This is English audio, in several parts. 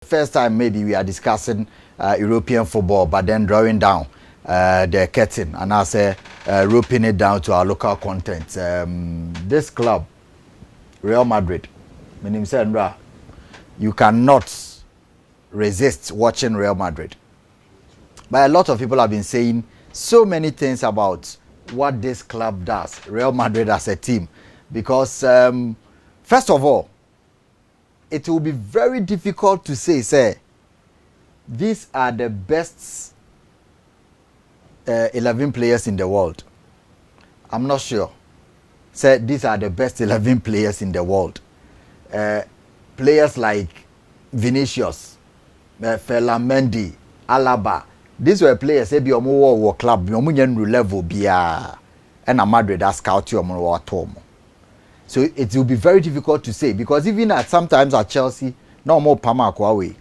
First time maybe we are discussing European football, but then drawing down the curtain and I say roping it down to our local content. This club, Real Madrid, you cannot resist watching Real Madrid. But a lot of people have been saying so many things about what this club does, Real Madrid as a team, because first of all, it will be very difficult to say, these are the best 11 players in the world. I'm not sure. Say these are the best 11 players in the world. Players like Vinicius, Mendy, Alaba. These were players say be omo club, be omo nyen level bia. And a Madrid has scout you omo tom. So it will be very difficult to say because even sometimes at Chelsea, no more Pama Kwawe,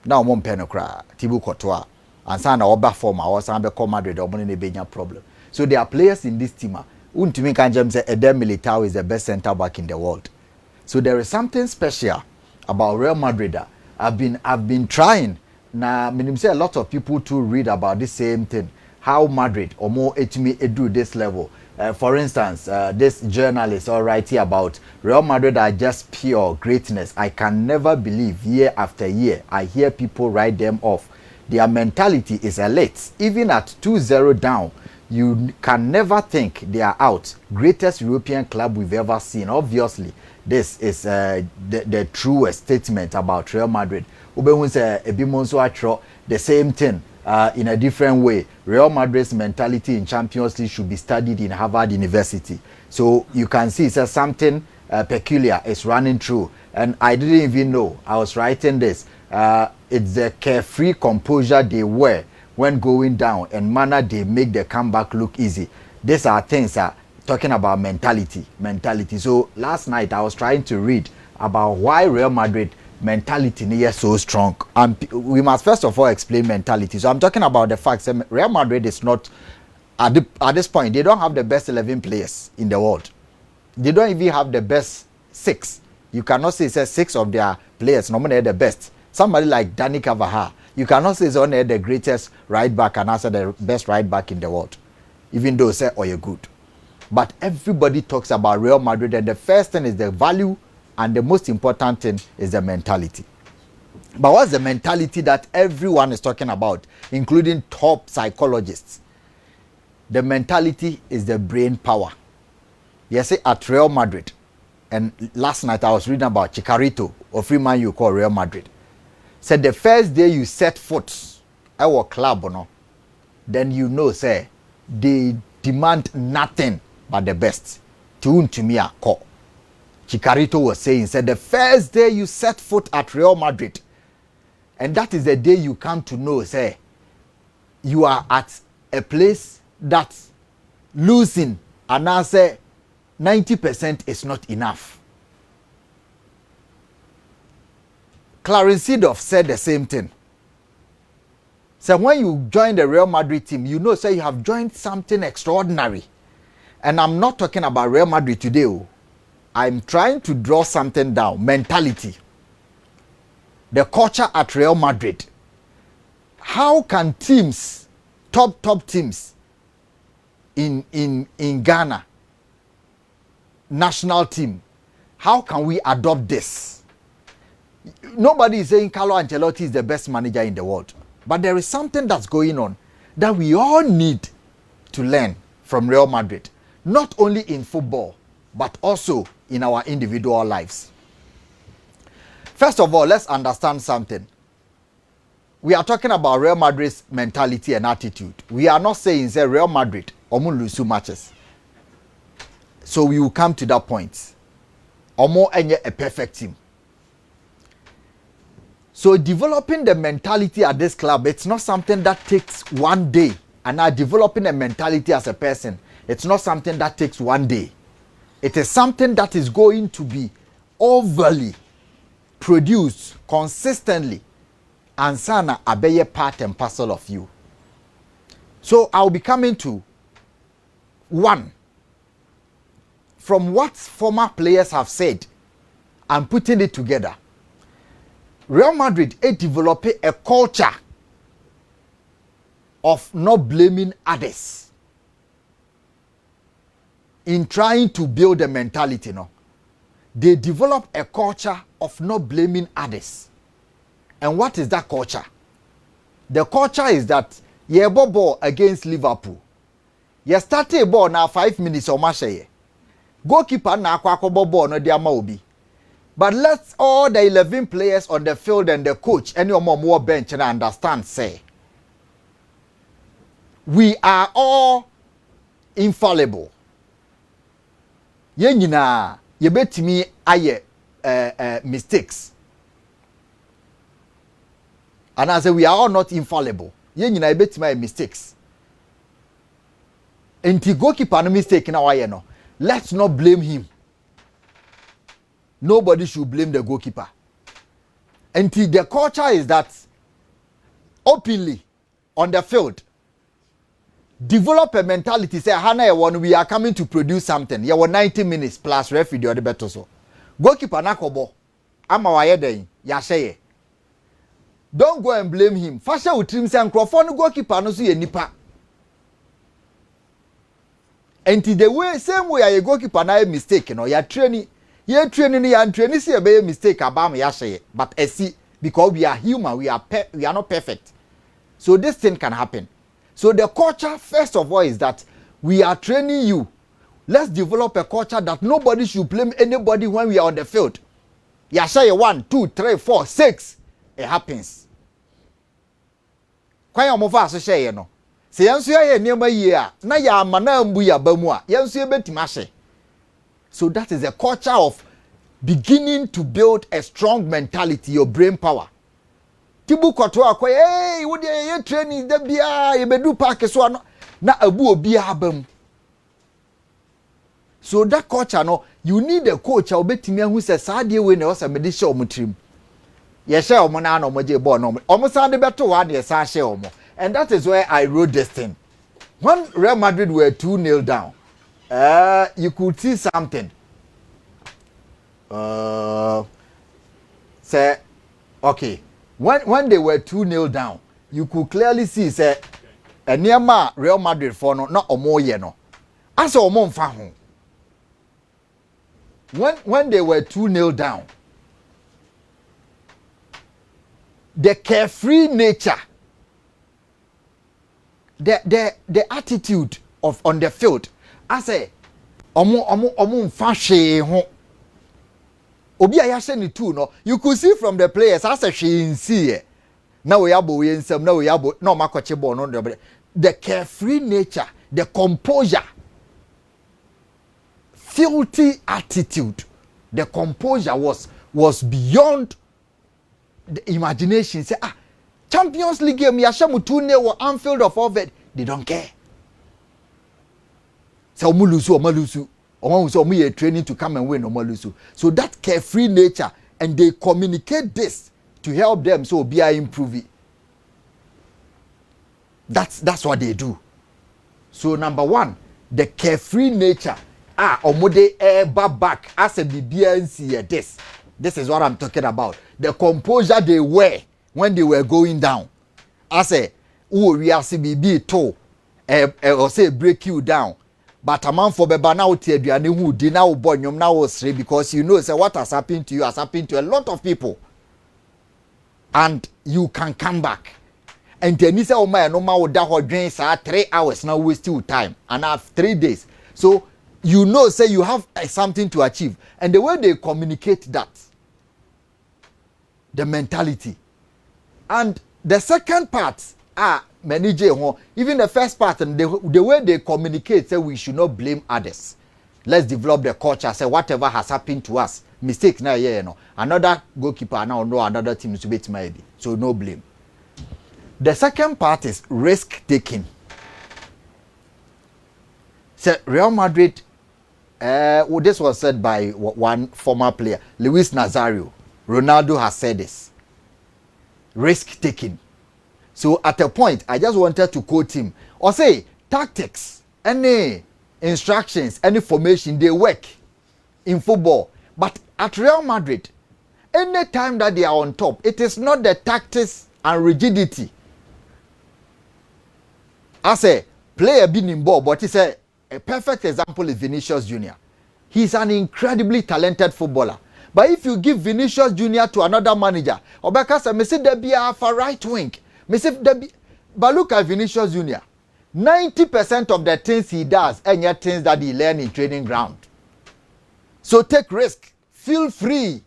now more Penokra, Thibaut Courtois, and Sana Oba Forma or Samba Madrid or Money Benya problem. So there are players in this team. Untimi Kanjem say Eden Militao is the best centre back in the world. So there is something special about Real Madrid. I've been trying. Now, I say a lot of people to read about the same thing. How Madrid or more HME do this level. For instance, this journalist all right here about Real Madrid are just pure greatness. I can never believe year after year I hear people write them off. Their mentality is elite. Even at 2-0 down, you can never think they are out. Greatest European club we've ever seen. Obviously, this is the truest statement about Real Madrid. The same thing. In a different way, Real Madrid's mentality in Champions League should be studied in Harvard University. So you can see it's something peculiar is running through. And I didn't even know. I was writing this. It's the carefree composure they wear when going down and manner they make the comeback look easy. These are things talking about mentality. So last night I was trying to read about why Real Madrid mentality is so strong. And we must first of all explain mentality. So I'm talking about the fact that Real Madrid is not, at this point, they don't have the best 11 players in the world. They don't even have the best 6. You cannot say it's 6 of their players, normally the best. Somebody like Dani Carvajal, you cannot say it's only the greatest right back and also the best right back in the world. Even though say, oh, you're good. But everybody talks about Real Madrid and the first thing is the value and the most important thing is the mentality. But what's the mentality that everyone is talking about, including top psychologists? The mentality is the brain power. Yes, at Real Madrid, and last night I was reading about Chicharito, or Freeman you call Real Madrid. Said the first day you set foot at our club, then you know, say, they demand nothing but the best. To me, a call. Chicharito was saying, said the first day you set foot at Real Madrid, and that is the day you come to know, say, you are at a place that's losing, and I say 90% is not enough. Clarence Seedorf said the same thing. So when you join the Real Madrid team, you know, say you have joined something extraordinary. And I'm not talking about Real Madrid today. I'm trying to draw something down. Mentality. The culture at Real Madrid. How can teams, top teams in Ghana, national team, how can we adopt this? Nobody is saying Carlo Ancelotti is the best manager in the world. But there is something that's going on that we all need to learn from Real Madrid. Not only in football, but also in our individual lives. First of all, let's understand something. We are talking about Real Madrid's mentality and attitude. We are not saying, say, Real Madrid omo lose matches. So we will come to that point. Omo enye a perfect team. So developing the mentality at this club, it's not something that takes one day. And now developing a mentality as a person, it's not something that takes one day. It is something that is going to be overly produced consistently and sana abeye part and parcel of you. So I'll be coming to one. From what former players have said, I'm putting it together. Real Madrid develop a culture of not blaming others in trying to build a mentality. No, they develop a culture of not blaming others. And what is that culture? The culture is that you ball against Liverpool. You start a ball now 5 minutes or match. Goalkeeper na kwako ball no dia ma obi. But let's all the 11 players on the field and the coach and your more bench and understand say we are all infallible. Ye nyina ye betimi aye mistakes. And I say we are all not infallible. Ye nyina ye betimi aye mistakes. Enti goalkeeper no mistake na waye no. Let's not blame him. Nobody should blame the goalkeeper. Until the culture is that openly on the field, develop a mentality. Say, Hana, we are coming to produce something. You were 90 minutes plus referee or the better so. Goalkeeper nakobo. Ama wayede ya sheye. Don't go and blame him. Fasha utrim say Crawford goalkeeper no so ye nipa. Until the way same way a goalkeeper na mistake no ya training. You training and training see a mistake about me say, but I see because we are human, we are not perfect. So this thing can happen. So the culture first of all is that we are training you. Let's develop a culture that nobody should blame anybody when we are on the field. You say 1, 2, 3, 4, 6. It happens. Kwanya omofa so share no. Se yanso ye niema yi a na ya amana mbu ya bamu a yanso betima hye. So that is a culture of beginning to build a strong mentality, your brain power. Tibu koto akwa hey wo de ye training da bia ye bedu park so na abu obi abam. So that culture no, you need a coach obetimi ahu se saade we na o se mede hye omutrim. Ye hye omo na na omo je ball no omo sande beto wa na ye sa hye omo. And that is where I wrote this thing. When Real Madrid were 2-0 down, you could see something. Say, okay, when they were 2-0 down, you could clearly see say, Niama Real Madrid for no not omo ye no. As omo mfa ho. When they were 2-0 down, the carefree nature, the attitude of on the field, I say, omo mfa hwe ho. Obi ayase ni two no, you could see from the players as a she in see. Now we abo we nsem, now we abo no makoche ball no the carefree nature, the composure, filthy attitude, the composure was beyond the imagination. Say Champions League game yashamu 2-0 or Anfield of Ovid, they don't care. So omulusu. So we are training to come and win Omalusu. So that carefree nature, and they communicate this to help them so be improving. That's what they do. So number one, the carefree nature. Omode air back as a BBNC this. This is what I'm talking about. The composure they were when they were going down. I say, we are CBB too. Or say break you down. But a man for beba now te aduane hu di na wo bonyom na wo sre because you know say what has happened to you has happened to a lot of people. And you can come back. And then say o ma no ma wo da ho dwen sa 3 hours now waste your time and have 3 days. So you know say you have something to achieve. And the way they communicate that, the mentality. And the second part manager even the first part and the way they communicate say we should not blame others. Let's develop the culture say whatever has happened to us mistake na no another goalkeeper now no another team to beat maybe so no blame. The second part is risk taking. So Real Madrid this was said by one former player, Luis Nazario. Ronaldo has said this. Risk taking. So at a point, I just wanted to quote him. Or say, tactics, any instructions, any formation, they work in football. But at Real Madrid, Any time that they are on top, it is not the tactics and rigidity. I say, player being in ball, but it's a perfect example is Vinicius Junior. He's an incredibly talented footballer. But if you give Vinicius Junior to another manager, Obeka said, "Mr. Debi for right wing." Mr. Debi, but look at Vinicius Junior. 90% of the things he does are yet things that he learned in training ground. So take risk, feel free.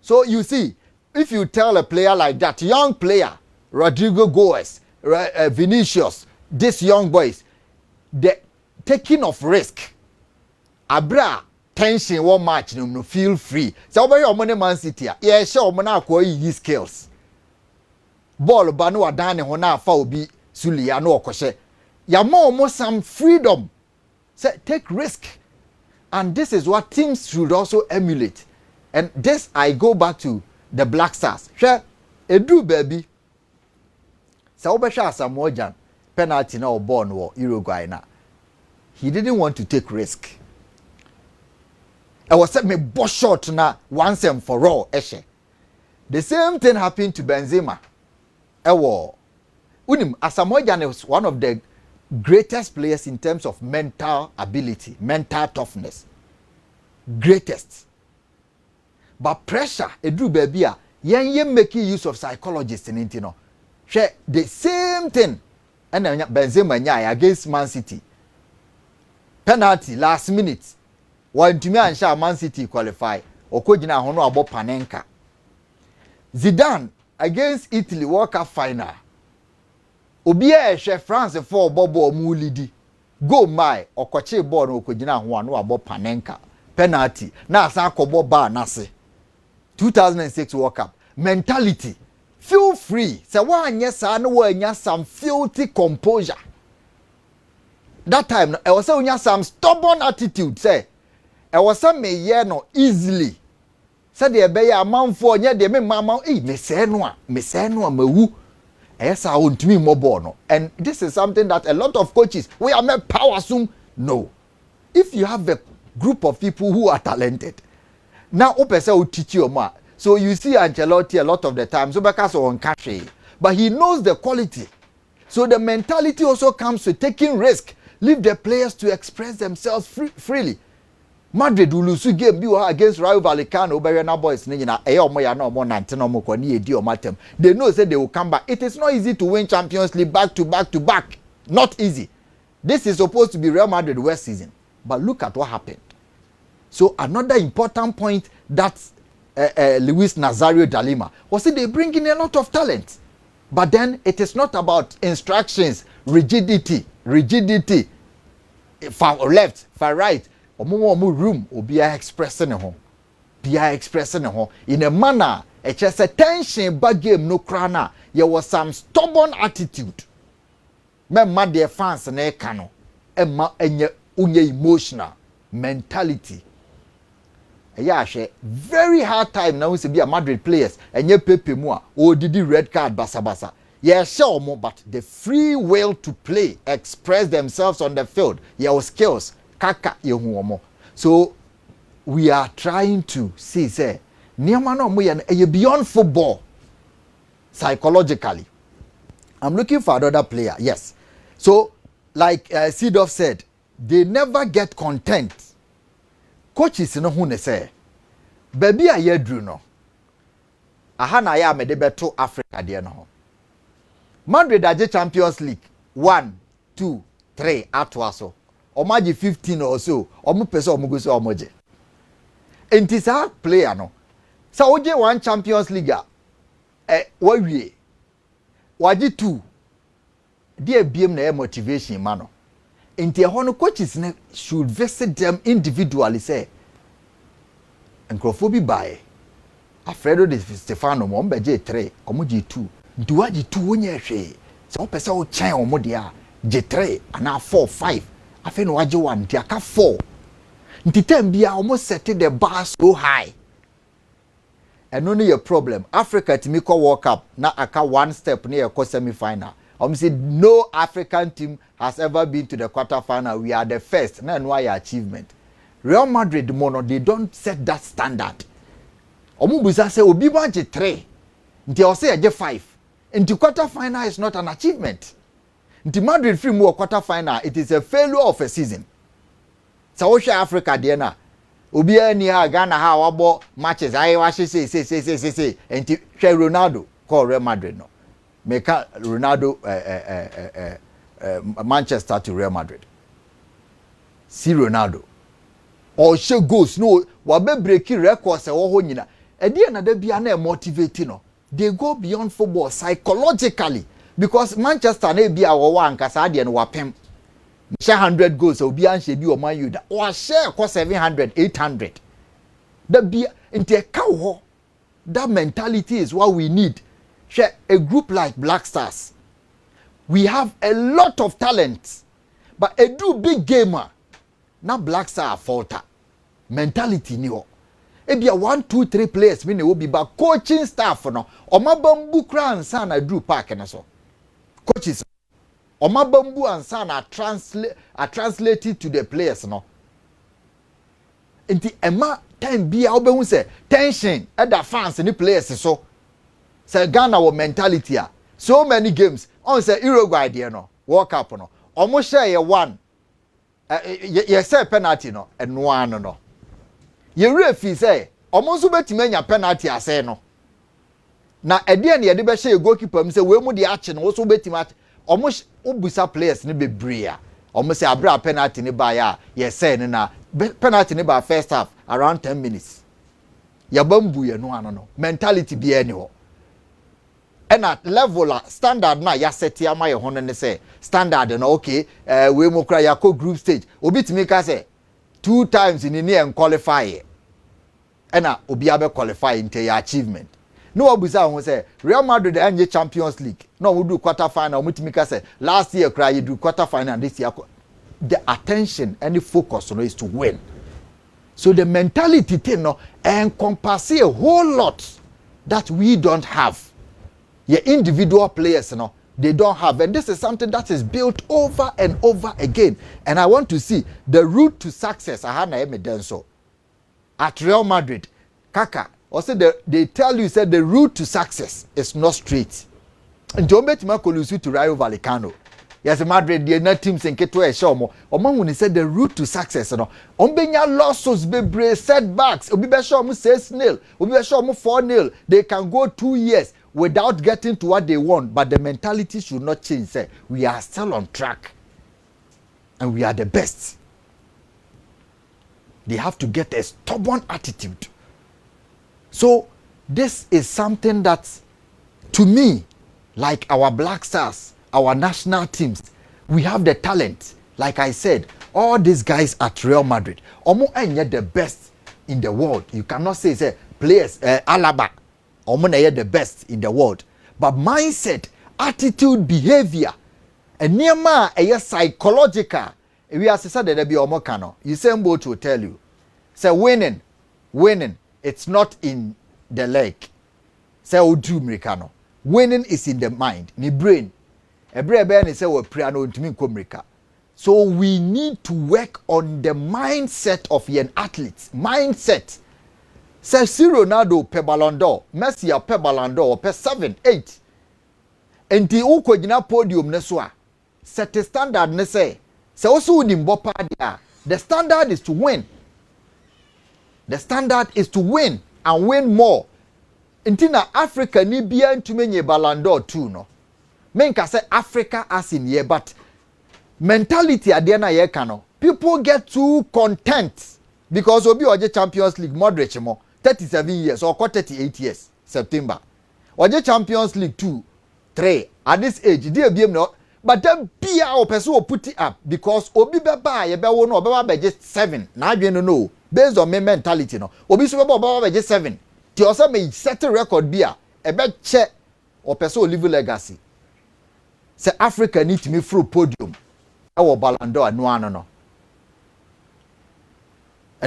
So you see, if you tell a player like that, young player, Rodrigo Goes, Vinicius, these young boys, the taking of risk, abra tension one match, no feel free. So over your money Man City, yeah, sure, man, acquire skills. Ball banu adane hona fa obi sulia no okoshe. Ya more some freedom. Say take risk. And this is what teams should also emulate. And this I go back to the Black Stars. Share edu baby. Sa obesha Samojan penalty na obon wo Uruguay na. He didn't want to take risk. I was set me boss shot na once and for all eshe. The same thing happened to Benzema. Unim Asamoah is one of the greatest players in terms of mental ability, mental toughness. Greatest. But pressure, Edru baby, yen making use of psychologists in it, share the same thing. And Benzema nyaya against Man City. Penalty last minute. One to me and shall Man City qualify. Okojina hono abo Panenka. Zidane against Italy World Cup final. Obiye she France for bobo mulidi. Go my okoche ball no okojina ho anu abo Panenka. Penalty. Na asa kobo ba nase. 2006 World Cup. Mentality. Feel free. Say one yes no one some filthy composure. That time I was saying some stubborn attitude say. I was saying me no easily. Said the be a man for nya de me mama me say no mawu. Yes, I want to me more no. And this is something that a lot of coaches we are made power soon. No. If you have a group of people who are talented, now opesa will teach you more. So you see Ancelotti a lot of the time, so because on cash, but he knows the quality. So the mentality also comes with taking risk. Leave the players to express themselves freely. Madrid will lose game against Rayo Vallecano, Bayana boys. They know that they will come back. It is not easy to win Champions League back to back to back. Not easy. This is supposed to be Real Madrid West season, but look at what happened. So another important point that Luis Nazario da Lima was that they bring in a lot of talent, but then it is not about instructions, rigidity, far left, far right. Omo room obi expressing ho in a manner it just a tension bad game no krana. There was some stubborn attitude. Memma their fans na kano emma enye unye emotional mentality. Very hard time now to be a Madrid players enye pepe mu a o didi red card basa. Sure more, but the free will to play, express themselves on the field, your skills. So we are trying to see say beyond football psychologically. I'm looking for another player. Yes. So like Seedorf said, they never get content. Coaches no who ne say baby a yedru no aha na ya me de beto Africa de no. Madrid aje Champions League 1 2 3 atwaso omaji 15 or so omu pese omugo so omoje entisa player no sa oje one Champions League wawie waji 2 dia biem na motivation ma no enti ho no coaches ne should visit them individually say enkrofo by Alfredo de Stefano mo mbeje 3 omuji 2 nduwaji 2 onye hwe se opese o chan omode a je 3 ana 4 5 afi no waje 1 ti aka 4 nti tem bia almost set the bar so high and only a problem Africa to make a World Cup na aka one step near a semi final. Say no African team has ever been to the quarter final. We are the first. Na no achievement. Real Madrid mono they don't set that standard. Omu busa say obi wanche 3. Nti o say eje 5. Nti quarter final is not an achievement. Nti Madrid free mu quarter final, it is a failure of a season. So wo hwe Africa de na obi ani ha Ghana ha wabo matches ayi wa say nti hwe Ronaldo call Real Madrid no. Make Ronaldo Manchester to Real Madrid. See Ronaldo. Or she goes no wa be break records e wo ho nyina. E dey na da bia na motivate no. They go beyond football psychologically because Manchester na bia wo wa ankasa de no wapem. Share 100 goals obi an she bi o Man U da. Or share ko 700 800. Da bia inte ka ho. That mentality is what we need. Share a group like Black Stars. We have a lot of talent, but a do big gamer. Now Black Star falter. Mentality ni ho. Ebia 1 2 3 players we will be back coaching staff no. Omabambu kra ansa na Drew Park na so. Coaches. Omabambu ansa na translate it to the players no. Inti ema time bia obehu say tension at the fans ni players so. Say Ghana wo mentality a. So many games on say Uruguay there no. World Cup no. Omo share ye one. Ye say penalty no eno ano no. Ye referee say omo so betime anya penalty ase no. Na ede na ye de be share goalkeeper am say we mu de ache no so betime omo obusa players ne bebre a. Omo say abra penalty ne ba ya ye say ne na penalty ne ba first half around 10 minutes. Ya bambu ye no ano no. Mentality bi ani ho. And at level standard na ya set ya my hono ne say standard no okay we mo kra ya group stage obi timi ka say 2 times in ni en qualify and obi abe qualify into your achievement no obusa ho say Real Madrid anye Champions League no we do quarter final mo timi ka say last year kra you do quarter final and this year the attention and the focus no is to win. So the mentality thing no encompasses a whole lot that we don't have. Your individual players, you know, they don't have. And this is something that is built over and over again. And I want to see the route to success. I had evidence so. At Real Madrid, Kaka, also they tell you, said the route to success is not straight. And John Betima Colusu to Rayo Vallecano. Yes, Madrid, the other teams in Keto Eshomo. Among when he said the route to success, you know, Ombenya losses, be setbacks, Obibeshomu says nil, Obibeshomu 4-0. They can go 2 years without getting to what they want, but the mentality should not change. Say, we are still on track and we are the best. They have to get a stubborn attitude. So this is something that, to me, like our Black Stars, our national teams, we have the talent. Like I said, all these guys at Real Madrid, Omo enye the best in the world. You cannot say players, Alaba, Omo enye the best in the world. But mindset, attitude, behavior, and nearma enye psychological. We are said that be Omo kano. You say Mbo to tell you, say winning, it's not in the leg. Say Odu Americano. Winning is in the mind, ni brain. Every say we pray no ntimi komrika. So we need to work on the mindset of an athlete. Mindset. Say Ronaldo pe Ballon d'Or, Messi pe Ballon d'Or pe 7, 8. Enti uko gina podium ne so a set a standard ne say also ni mbopa dia. The standard is to win. The standard is to win and win more. Enti na Africa ni bia ntumi nye Ballon d'Or too no. Menka say Africa as in here, but mentality at the end of year cano. People get too content because obi oje Champions League Madrid mo 37 years or 38 years September. Oje Champions League 2, 3 at this age. Dear BM no, but then be our person will put it up because obi beba ye be wo no beba be just 7. Na adwen no based on me mentality no. Obi so beba be just 7. Ti also me set a record bia e be che or person live legacy. Say Africa need to me through podium. Our Ballon d'Or no ano no.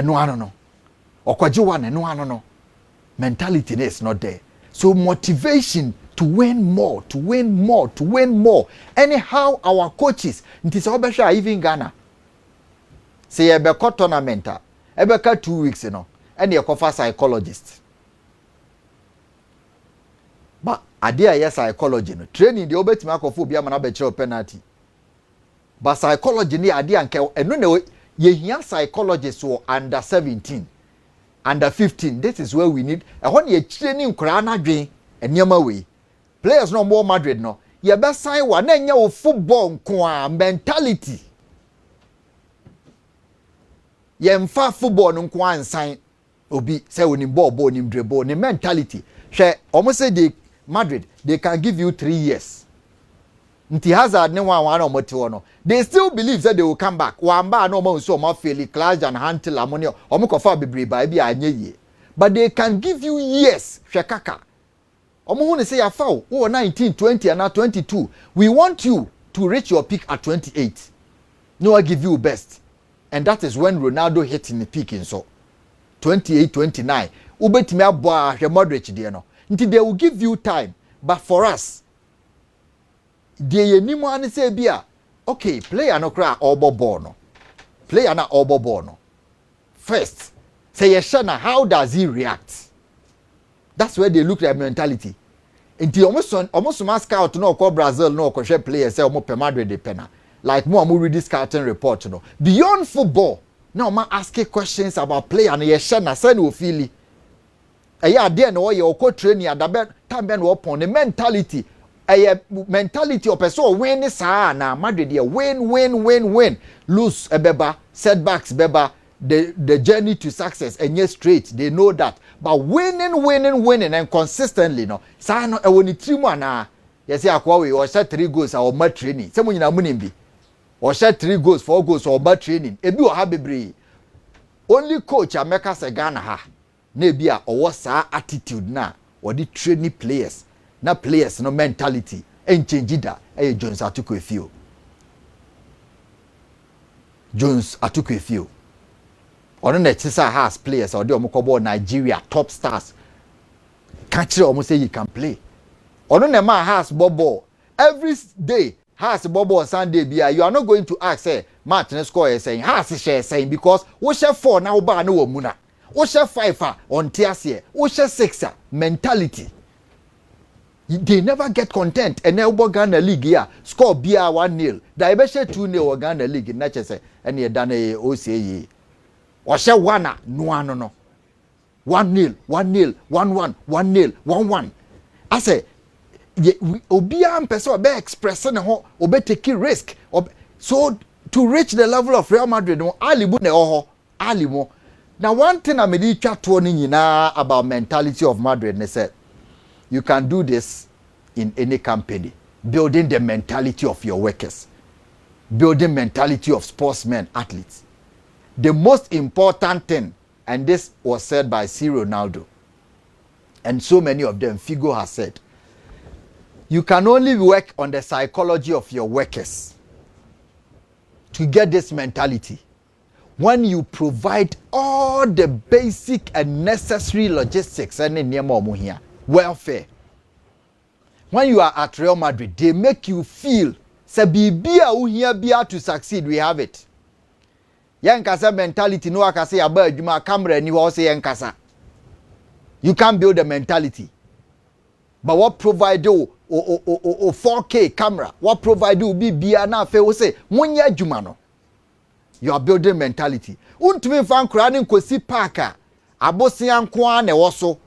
No ano no. Okwajiwane no ano no. Mentality is not there. So motivation to win more, to win more, to win more. Anyhow, our coaches, nti se obehwa even Ghana. Say ebe ko tournament, ebe ka 2 weeks no. And ye kofa psychologist. Idea yes psychology no. Training the obetimi akofo bia mana be kire penalty. But psychology ni idea nke eno na ye hia psychologists wo under 17, under 15. This is where we need. Ehon ye training nkura na dwen eniema we. Players no more Madrid no. Ye be sign wa na nya wo football nko a mentality. Ye mfa football nko a nsan obi say we ni ball ni dribble ni mentality. Hwe almost say the Madrid they can give you 3 years. Nti Hazard ne wan omote no. They still believe that they will come back. Wamba no mo so mo fairly clash and handle amoni omokofa bebre ba bia anye ye. But they can give you years. Hwe kaka. Omo hu ne say ya foul. Oh 19, 20 and now 22. We want you to reach your peak at 28. No, I give you best. And that is when Ronaldo hit in the peak in so 28, 29. Ubetimi aboa hwe Modric de no. Nti they will give you time. But for us, they nimu ani say bia okay, player no kra obo ball no. Player na obo ball no. First, say yeshana how does he react? That's where they look at mentality. Nti almost scout no ko Brazil no ko hwe player say omo pe Madrid de pena. Like more read this scouting report no. Beyond football, now ma asking questions about player and yeshana say no feel. Eya ade na wo ye okọ training adabe tambe na upon the mentality. Mentality of person win sa na Madrid here win lose ebeba setbacks beba the journey to success and yes straight they know that but winning and consistently no sa no e woni trimu ana yes akwa we o share 3 goals or more training se mo nyina munim bi o share 3 goals 4 goals or more training ebi o ha bebre only coach America se Ghana ha na bia owo sa attitude na or the training players na players no mentality and change that Jones atuko efio ono na chisa has players or the omokobo Nigeria top stars catch almost say you can play ono na ma has bobo every day has bobo Sunday bia you are not going to ask say match na score saying has share saying because wo share 4 na wo ba na wo mu na wo share 5 on tiase wo share 6 mentality. They never get content. And now Ghana League here score bia 1-0. Da ebe share 2-0 Ghana League na chese ene dane OCA. O share 1 no. 1-0, 1-0, 1-1, 1-0, 1-1. I say obia mpese obe express ne ho obe take risk. So to reach the level of Real Madrid no alibu ne ho alimo. Now one thing I made twa to ni nyina about mentality of Madrid ne said you can do this in any company, building the mentality of your workers, building mentality of sportsmen, athletes. The most important thing, and this was said by C. Ronaldo, and so many of them, Figo has said, you can only work on the psychology of your workers to get this mentality when you provide all the basic and necessary logistics and here. Welfare. When you are at Real Madrid, they make you feel say bibia u here bia to succeed we have it. Yankasa mentality no akase aba adwuma camera ni ho say yankasa. You can't build a mentality. But what provide you 4K camera? What provide you bibia na fe wo say munya adwuma no. You are building mentality. Untumi fan kra ne nkosi parka. Abosian kwa na wo so.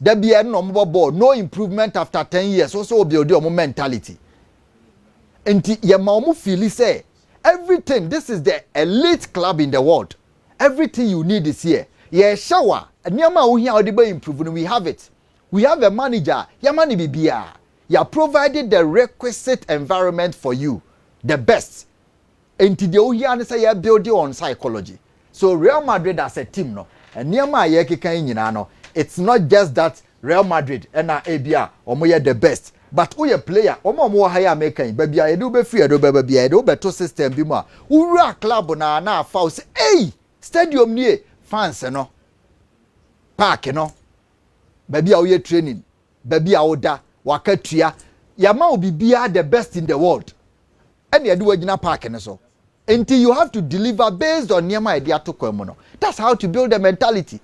There be no improvement after 10 years. Also build your mentality. And your mom feel say everything. This is the elite club in the world. Everything you need is here. Yeah, shower. And improving. We have it. We have a manager. Your money be bia. You provided the requisite environment for you, the best. And the say you build on psychology. So Real Madrid as a team no. And no. It's not just that Real Madrid and ABA omoye the best, but we a player omo higher making baby I do be free do baby I do better system bi ma ura club na foul say hey stadium nie fans no park no baby we training baby oda wakatua yama obi bia the best in the world and you do wagina park no so until you have to deliver based on niema idea to kwemo no. That's how to build a mentality.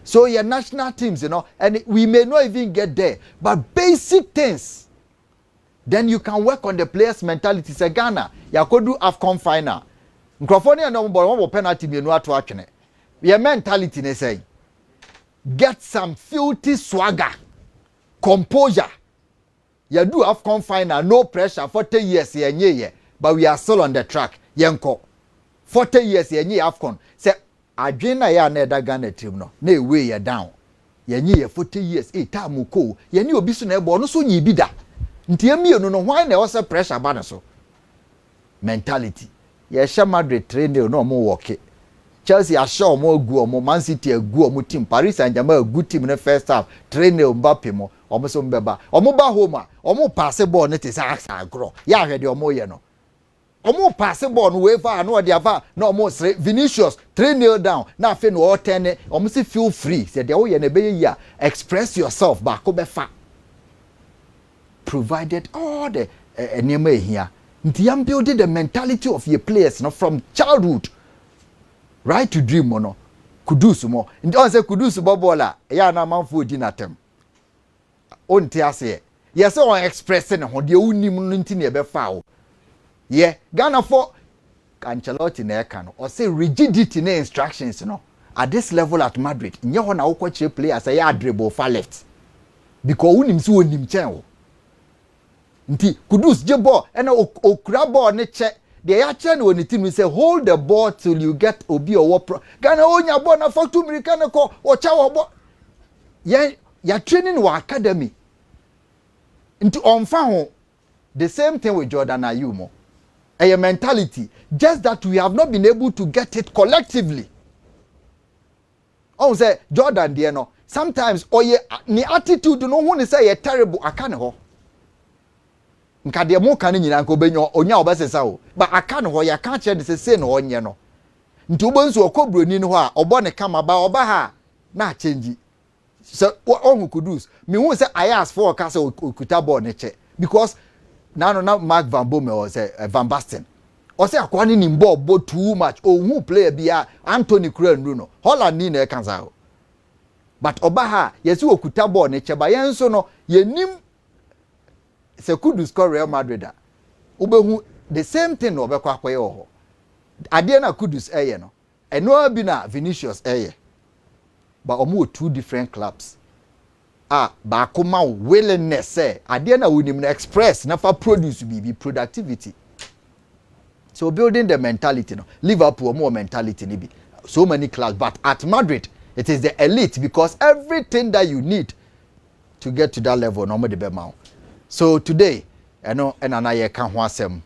So your national teams, and we may not even get there, but basic things. Then you can work on the players' mentality. Say Ghana, you could do AFCON final. Microphone no more penalty me no ato atwene. Your mentality ne say get some filthy swagger, composure. You do AFCON final, no pressure. 40 years ye, but we are still on the track. Yenko 40 years ye AFCON. Say adwena ya na da Ghana team no na ewe ye down ye nye 40 years time ko ye ni obi so na ebo no so nyi bi da nti emienu no why na wose pressure ba ne so mentality ye hye Madrid trainer no mo work Chelsea asho mo agu mo Man City agu mo team Paris Saint-Germain agu team ne first half trainer Mbappe mo omo so mbeba omo ba home a omo pass ball ne te sa agro ya hwede omo ye no omo pass ball no we fa no de ava na omo Vinicius 3-0 down na afi no o 10 omo si feel free say de wo ye na be yi a express yourself ba ko be fa provided all the enema here nti am building the mentality of your players from childhood right to dream no Kudus mo nti on say Kudus bobola ya na manfo di natem on ti ase yes on express ne ho de unim no nti ne be fa o yeah Ghana for Ancelotti na eka no or say rigidity na instructions at this level at Madrid nye ho na wo players say ya dribble for left because unim si onim chen o nti Kudus je ball and okura ball ne che de ya che na oni team say hold the ball till you get obi or Ghana onya ball na for 2 minutes kan ko o cha wo ball ya training wa academy nti onfa ho the same thing with Jordan Ayew mo a mentality just that we have not been able to get it collectively. On say Jordan there no sometimes oye ni attitude no who say ye terrible akane ho nka de mo kan nyina nka obenyo onya obesesa o but akane ho ya ka che de se no onye no nti obonsu okobroni no ho a obo ne kama ba oba ha na change so on Kudus me who say I ask for ka say okuta ball ne che because now Mark Van Bommel or say Van Basten or say akwani ni ball too much who player bia Anthony Bruno Holland ni na kanza but obaha yesi okuta ball ne cheba yenso no yenim se Kudus score Real Madrid ubehu the same thing no obekwa akoye ho ade na Kudus eye no eno bi na Vinicius eye but omo two different clubs ba kuma willingness say ade na wonim na express na fa produce be productivity so building the mentality no Liverpool more mentality ni bi so many clubs but at Madrid it is the elite because everything that you need to get to that level no mo de be ma so today eno na ye ka ho asem